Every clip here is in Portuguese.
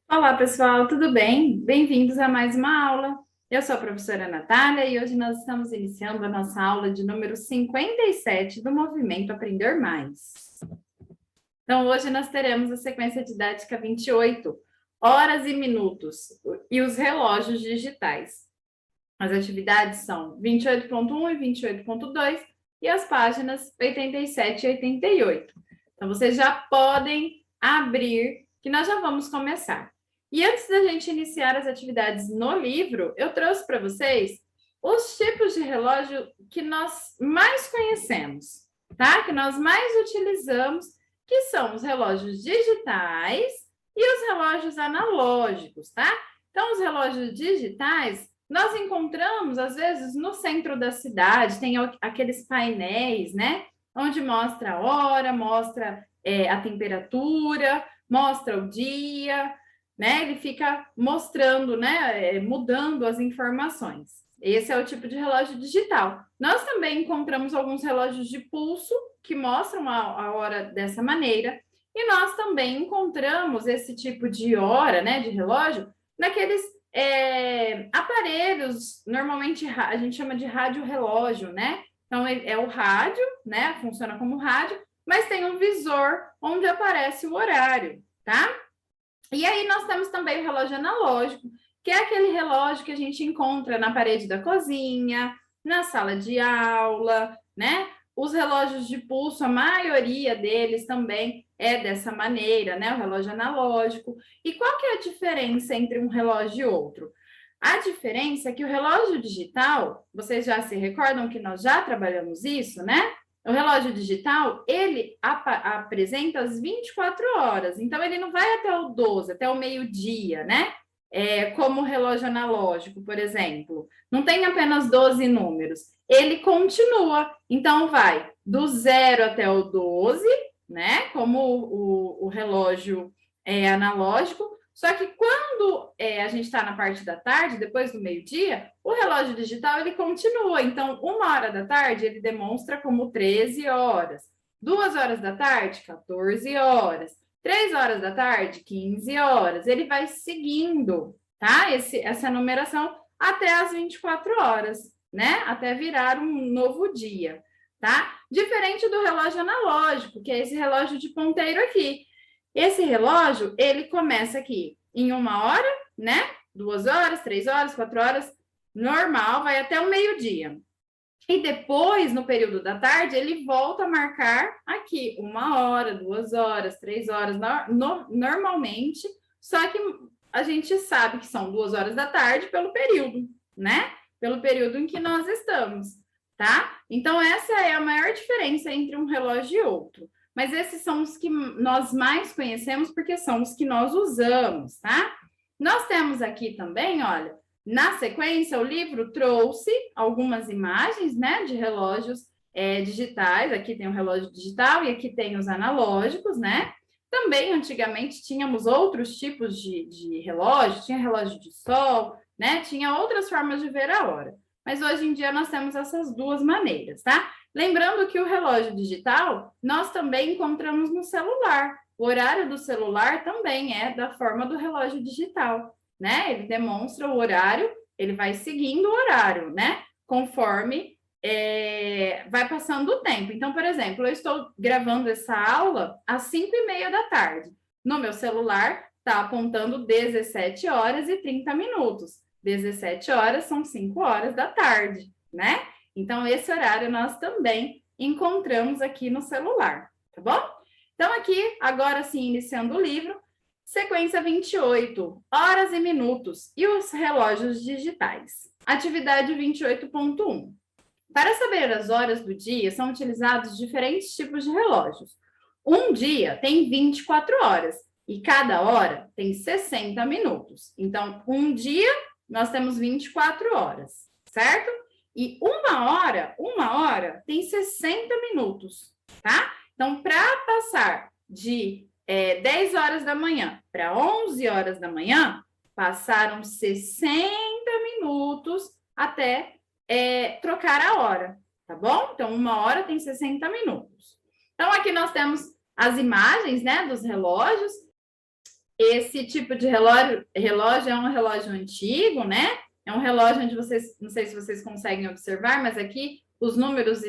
Olá, pessoal, tudo bem? Bem-vindos a mais uma aula. Eu sou a professora Natália e hoje nós estamos iniciando a nossa aula de número 57 do Movimento Aprender Mais. Então, hoje nós teremos a sequência didática 28, horas e minutos, e os relógios digitais. As atividades são 28.1 e 28.2 e as páginas 87 e 88. Então, vocês já podem abrir, que nós já vamos começar. E antes da gente iniciar as atividades no livro, eu trouxe para vocês os tipos de relógio que nós mais conhecemos, tá? Que nós mais utilizamos, que são os relógios digitais e os relógios analógicos, tá? Então, os relógios digitais nós encontramos, às vezes, no centro da cidade, tem aqueles painéis, né? Onde mostra a hora, mostra a temperatura, mostra o dia, né? Ele fica mostrando, né? Mudando as informações. Esse é o tipo de relógio digital. Nós também encontramos alguns relógios de pulso que mostram a hora dessa maneira. E nós também encontramos esse tipo de hora, né? De relógio, naqueles aparelhos, normalmente a gente chama de rádio-relógio, né? Então, é o rádio, né? Funciona como rádio, mas tem um visor onde aparece o horário, tá? E aí nós temos também o relógio analógico, que é aquele relógio que a gente encontra na parede da cozinha, na sala de aula, né? Os relógios de pulso, a maioria deles também é dessa maneira, né? O relógio analógico. E qual que é a diferença entre um relógio e outro? A diferença é que o relógio digital, vocês já se recordam que nós já trabalhamos isso, né? O relógio digital, ele apresenta as 24 horas, então ele não vai até o 12, até o meio-dia, né? Como o relógio analógico, por exemplo. Não tem apenas 12 números, ele continua. Então, vai do 0 até o 12, né? Como o relógio analógico. Só que quando a gente está na parte da tarde, depois do meio-dia, o relógio digital ele continua. Então, 1 hora da tarde ele demonstra como 13 horas. 2 horas da tarde, 14 horas. 3 horas da tarde, 15 horas. Ele vai seguindo, tá? Essa numeração até as 24 horas, né? Até virar um novo dia, tá? Diferente do relógio analógico, que é esse relógio de ponteiro aqui. Esse relógio, ele começa aqui em 1 hora, né? 2 horas, 3 horas, 4 horas, normal, vai até o meio-dia. E depois, no período da tarde, ele volta a marcar aqui 1 hora, 2 horas, 3 horas, normalmente, só que a gente sabe que são 2 horas da tarde pelo período, né? Pelo período em que nós estamos, tá? Então, essa é a maior diferença entre um relógio e outro. Mas esses são os que nós mais conhecemos porque são os que nós usamos, tá? Nós temos aqui também, olha, na sequência, o livro trouxe algumas imagens, né, de relógios digitais. Aqui tem o relógio digital e aqui tem os analógicos, né? Também, antigamente, tínhamos outros tipos de relógio, tinha relógio de sol, né? Tinha outras formas de ver a hora. Mas hoje em dia nós temos essas duas maneiras, tá? Lembrando que o relógio digital nós também encontramos no celular. O horário do celular também é da forma do relógio digital, né? Ele demonstra o horário, ele vai seguindo o horário, né? Conforme vai passando o tempo. Então, por exemplo, eu estou gravando essa aula às 5h30 da tarde. No meu celular, está apontando 17 horas e 30 minutos. 17 horas são 5 horas da tarde, né? Então, esse horário nós também encontramos aqui no celular, tá bom? Então, aqui, agora sim, iniciando o livro, sequência 28, horas e minutos e os relógios digitais. Atividade 28.1. Para saber as horas do dia, são utilizados diferentes tipos de relógios. Um dia tem 24 horas e cada hora tem 60 minutos. Então, um dia nós temos 24 horas, certo? E uma hora tem 60 minutos, tá? Então, para passar de 10 horas da manhã para 11 horas da manhã, passaram 60 minutos até trocar a hora, tá bom? Então, 1 hora tem 60 minutos. Então, aqui nós temos as imagens, né, dos relógios. Esse tipo de relógio é um relógio antigo, né? É um relógio onde vocês, não sei se vocês conseguem observar, mas aqui os números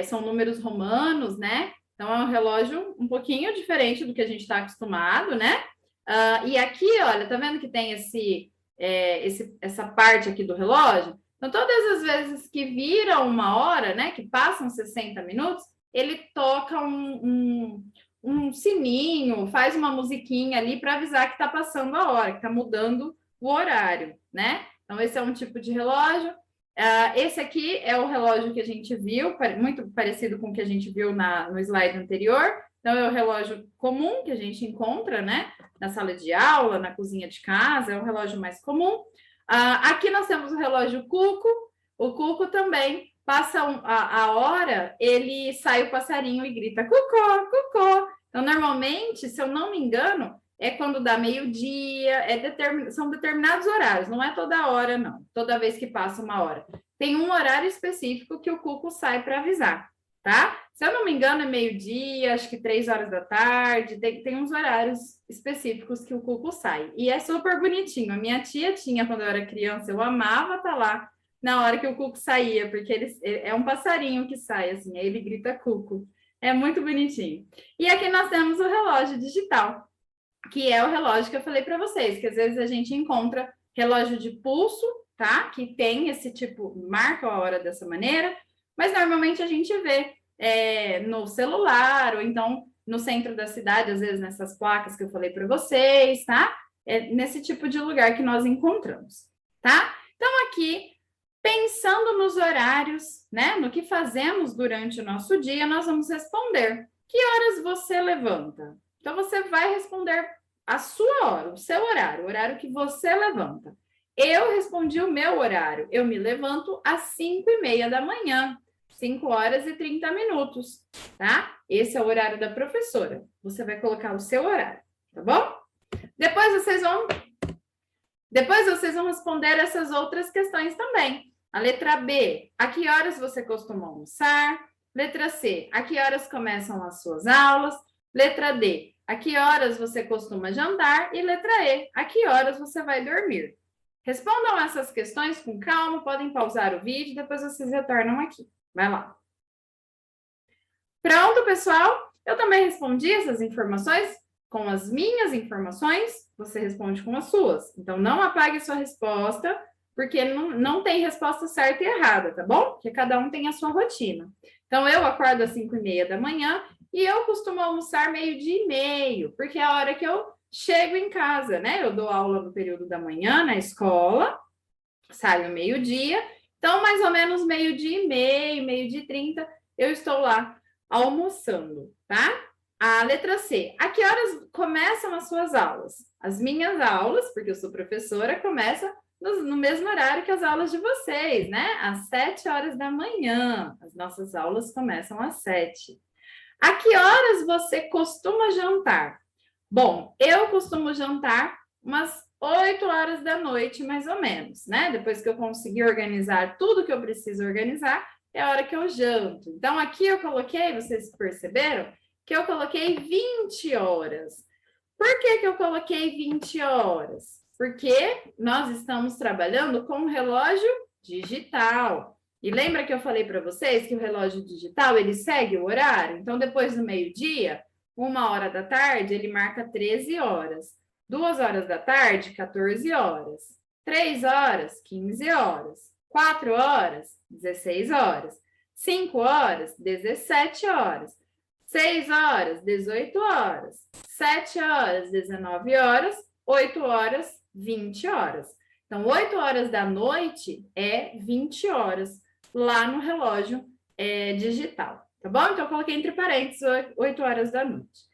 são números romanos, né? Então é um relógio um pouquinho diferente do que a gente está acostumado, né? E aqui, olha, tá vendo que tem essa parte aqui do relógio? Então, todas as vezes que vira uma hora, né? Que passam 60 minutos, ele toca um sininho, faz uma musiquinha ali para avisar que está passando a hora, que está mudando o horário, né? Então, esse é um tipo de relógio. Esse aqui é o relógio que a gente viu, muito parecido com o que a gente viu no slide anterior. Então, é o relógio comum que a gente encontra, né? Na sala de aula, na cozinha de casa, é um relógio mais comum. Aqui nós temos o relógio Cuco. O Cuco também passa a hora, ele sai o passarinho e grita cucô, cucô. Então, normalmente, se eu não me engano, é quando dá meio-dia, são determinados horários, não é toda hora, não. Toda vez que passa uma hora. Tem um horário específico que o Cuco sai para avisar, tá? Se eu não me engano, é meio-dia, acho que 3 horas da tarde, tem uns horários específicos que o Cuco sai. E é super bonitinho. A minha tia tinha, quando eu era criança, eu amava estar lá na hora que o Cuco saía, porque ele é um passarinho que sai, assim, aí ele grita Cuco. É muito bonitinho. E aqui nós temos o relógio digital, que é o relógio que eu falei para vocês, que às vezes a gente encontra relógio de pulso, tá? Que tem esse tipo, marca a hora dessa maneira, mas normalmente a gente vê no celular, ou então no centro da cidade, às vezes nessas placas que eu falei para vocês, tá? É nesse tipo de lugar que nós encontramos, tá? Então, aqui, pensando nos horários, né? No que fazemos durante o nosso dia, nós vamos responder. Que horas você levanta? Então, você vai responder a sua hora, o seu horário, o horário que você levanta. Eu respondi o meu horário. Eu me levanto às 5:30 da manhã, 5 horas e 30 minutos, tá? Esse é o horário da professora. Você vai colocar o seu horário, tá bom? Depois vocês vão responder essas outras questões também. A letra B, a que horas você costuma almoçar? Letra C, a que horas começam as suas aulas? Letra D, a que horas você costuma jantar? E letra E, a que horas você vai dormir? Respondam essas questões com calma, podem pausar o vídeo, depois vocês retornam aqui. Vai lá. Pronto, pessoal? Eu também respondi essas informações com as minhas informações, você responde com as suas. Então, não apague sua resposta, porque não tem resposta certa e errada, tá bom? Porque cada um tem a sua rotina. Então, eu acordo às 5:30 da manhã e eu costumo almoçar 12:30, porque é a hora que eu chego em casa, né? Eu dou aula no período da manhã na escola, saio meio-dia, então mais ou menos 12:30, 12:30, eu estou lá almoçando, tá? A letra C, a que horas começam as suas aulas? As minhas aulas, porque eu sou professora, começam no mesmo horário que as aulas de vocês, né? Às 7 horas da manhã. As nossas aulas começam às 7. A que horas você costuma jantar? Bom, eu costumo jantar umas 8 horas da noite, mais ou menos, né? Depois que eu conseguir organizar tudo que eu preciso organizar, é a hora que eu janto. Então, aqui eu coloquei, vocês perceberam, que eu coloquei 20 horas. Por que eu coloquei 20 horas? Porque nós estamos trabalhando com um relógio digital. E lembra que eu falei para vocês que o relógio digital, ele segue o horário? Então, depois do meio-dia, 1 hora da tarde, ele marca 13 horas. 2 horas da tarde, 14 horas. 3 horas, 15 horas. 4 horas, 16 horas. 5 horas, 17 horas. 6 horas, 18 horas. 7 horas, 19 horas. 8 horas, 20 horas. Então, 8 horas da noite é 20 horas lá no relógio digital, tá bom? Então, eu coloquei entre parênteses 8 horas da noite.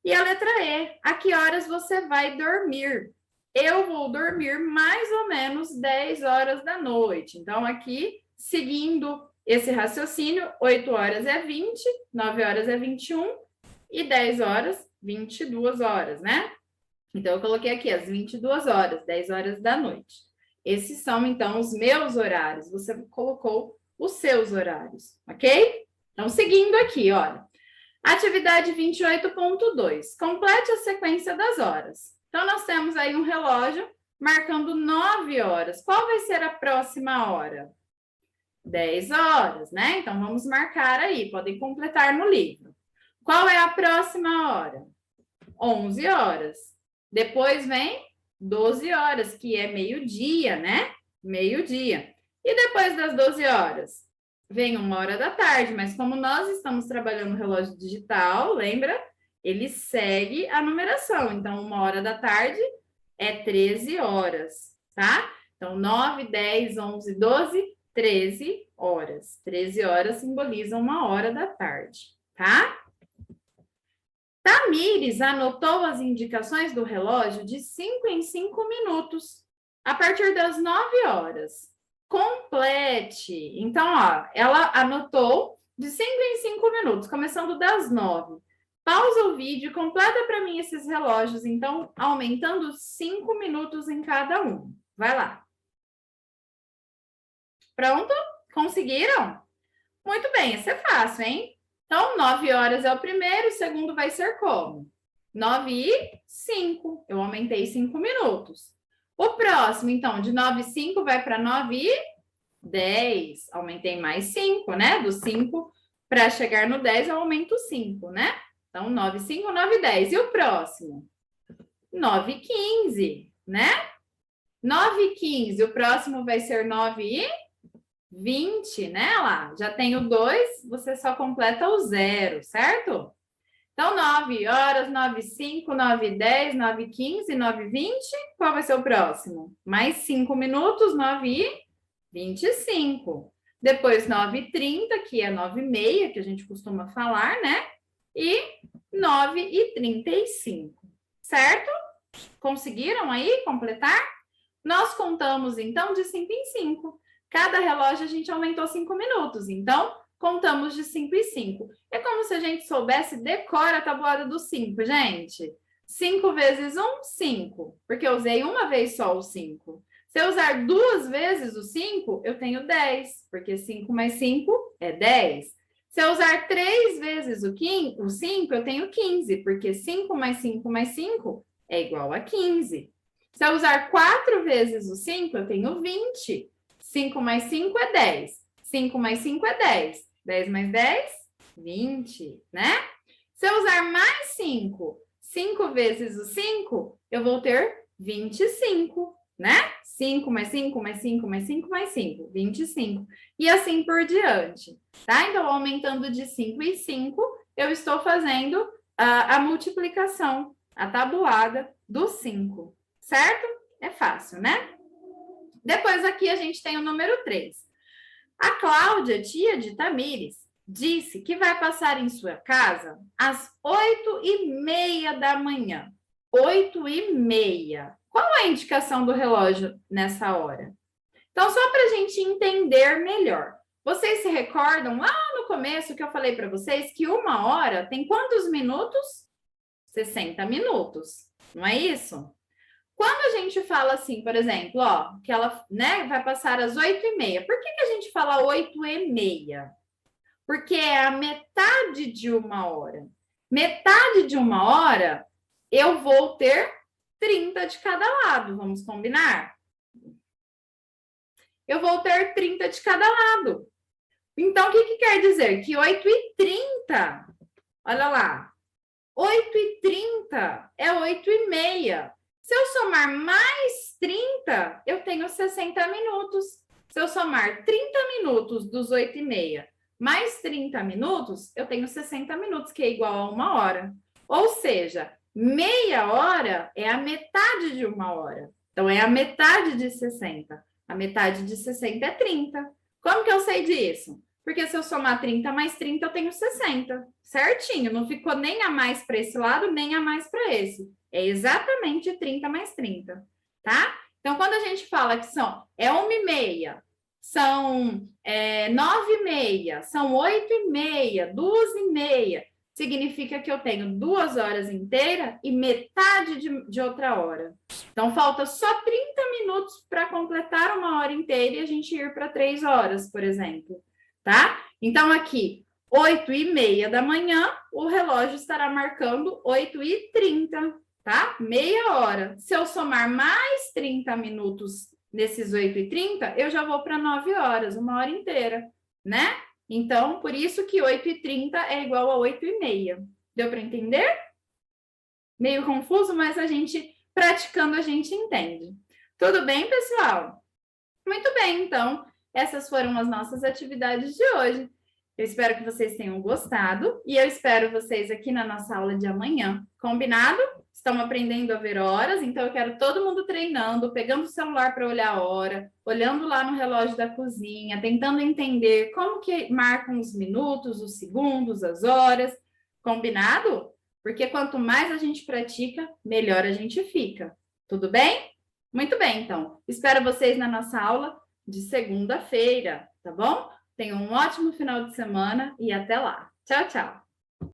E a letra E, a que horas você vai dormir? Eu vou dormir mais ou menos 10 horas da noite. Então, aqui, seguindo esse raciocínio, 8 horas é 20, 9 horas é 21 e 10 horas, 22 horas, né? Então, eu coloquei aqui as 22 horas, 10 horas da noite. Esses são, então, os meus horários. Você colocou os seus horários, ok? Então, seguindo aqui, olha. Atividade 28.2. Complete a sequência das horas. Então, nós temos aí um relógio marcando 9 horas. Qual vai ser a próxima hora? 10 horas, né? Então, vamos marcar aí. Podem completar no livro. Qual é a próxima hora? 11 horas. Depois vem 12 horas, que é meio-dia, né? Meio-dia. E depois das 12 horas? Vem 1 hora da tarde, mas como nós estamos trabalhando no relógio digital, lembra? Ele segue a numeração. Então, 1 hora da tarde é 13 horas, tá? Então, 9, 10, 11, 12, 13 horas. 13 horas simbolizam 1 hora da tarde, tá? Tamires anotou as indicações do relógio de 5 em 5 minutos, a partir das 9 horas. Complete. Então, ó, ela anotou de 5 em 5 minutos, começando das 9. Pausa o vídeo e completa para mim esses relógios, então, aumentando 5 minutos em cada um. Vai lá. Pronto? Conseguiram? Muito bem, esse é fácil, hein? Então, 9 horas é o primeiro, o segundo vai ser como? 9 e 5. Eu aumentei 5 minutos. O próximo, então, de 9 e 5 vai para 9 e 10. Aumentei mais 5, né? Do 5 para chegar no 10, eu aumento 5, né? Então, 9 e 5, 9 e 10. E o próximo? 9 e 15, né? 9 e 15. O próximo vai ser 9 e 20, né? Lá, já tenho 2, você só completa o 0, certo? Então, 9 horas, 9 e 5, 9 e 10, 9 e 15, 9 e 20. Qual vai ser o próximo? Mais 5 minutos, 9 e 25. Depois, 9 e 30, que é 9 e meia, que a gente costuma falar, né? E 9 e 35, certo? Conseguiram aí completar? Nós contamos, então, de 5 em 5. Cada relógio a gente aumentou 5 minutos, então contamos de 5 em 5. É como se a gente soubesse decora a tabuada do 5, gente. 5 vezes 1, 5, porque eu usei uma vez só o 5. Se eu usar 2 vezes o 5, eu tenho 10, porque 5 mais 5 é 10. Se eu usar 3 vezes o 5, eu tenho 15, porque 5 mais 5 mais 5 é igual a 15. Se eu usar 4 vezes o 5, eu tenho 20. 5 mais 5 é 10. 5 mais 5 é 10. 10 mais 10, 20, né? Se eu usar mais 5, 5 vezes o 5, eu vou ter 25, né? 5 mais 5 mais 5 mais 5 mais 5, 25. E assim por diante, tá? Então, aumentando de 5 em 5, eu estou fazendo a multiplicação, a tabuada do 5, certo? É fácil, né? Depois aqui a gente tem o número 3. A Cláudia, tia de Tamires, disse que vai passar em sua casa às 8h30 da manhã. 8h30. Qual a indicação do relógio nessa hora? Então, só para a gente entender melhor. Vocês se recordam lá no começo que eu falei para vocês que 1 hora tem quantos minutos? 60 minutos, não é isso? Quando a gente fala assim, por exemplo, ó, que ela, né, vai passar às 8h30. Por que a gente fala 8h30? Porque é a metade de 1 hora. Metade de 1 hora, eu vou ter 30 de cada lado, vamos combinar? Eu vou ter 30 de cada lado. Então, o que quer dizer? Que 8h30, olha lá, 8h30 é 8h30. Se eu somar mais 30, eu tenho 60 minutos. Se eu somar 30 minutos dos 8h30 mais 30 minutos, eu tenho 60 minutos, que é igual a 1 hora. Ou seja, meia hora é a metade de 1 hora. Então, é a metade de 60. A metade de 60 é 30. Como que eu sei disso? Porque se eu somar 30 mais 30, eu tenho 60. Certinho, não ficou nem a mais para esse lado, nem a mais para esse. É exatamente 30 mais 30, tá? Então, quando a gente fala que é 1h30, são 9h30, são 8h30, 2h30, significa que eu tenho 2 horas inteiras e metade de outra hora. Então, falta só 30 minutos para completar 1 hora inteira e a gente ir para 3 horas, por exemplo, tá? Então, aqui, 8h30 da manhã, o relógio estará marcando 8h30, tá? Meia hora. Se eu somar mais 30 minutos nesses 8h30, eu já vou para 9 horas, 1 hora inteira, né? Então, por isso que 8h30 é igual a 8h30. Deu para entender? Meio confuso, mas a gente, praticando, a gente entende. Tudo bem, pessoal? Muito bem, então, essas foram as nossas atividades de hoje. Eu espero que vocês tenham gostado e eu espero vocês aqui na nossa aula de amanhã. Combinado? Estamos aprendendo a ver horas, então eu quero todo mundo treinando, pegando o celular para olhar a hora, olhando lá no relógio da cozinha, tentando entender como que marcam os minutos, os segundos, as horas. Combinado? Porque quanto mais a gente pratica, melhor a gente fica. Tudo bem? Muito bem, então. Espero vocês na nossa aula de segunda-feira, tá bom? Tenham um ótimo final de semana e até lá. Tchau, tchau.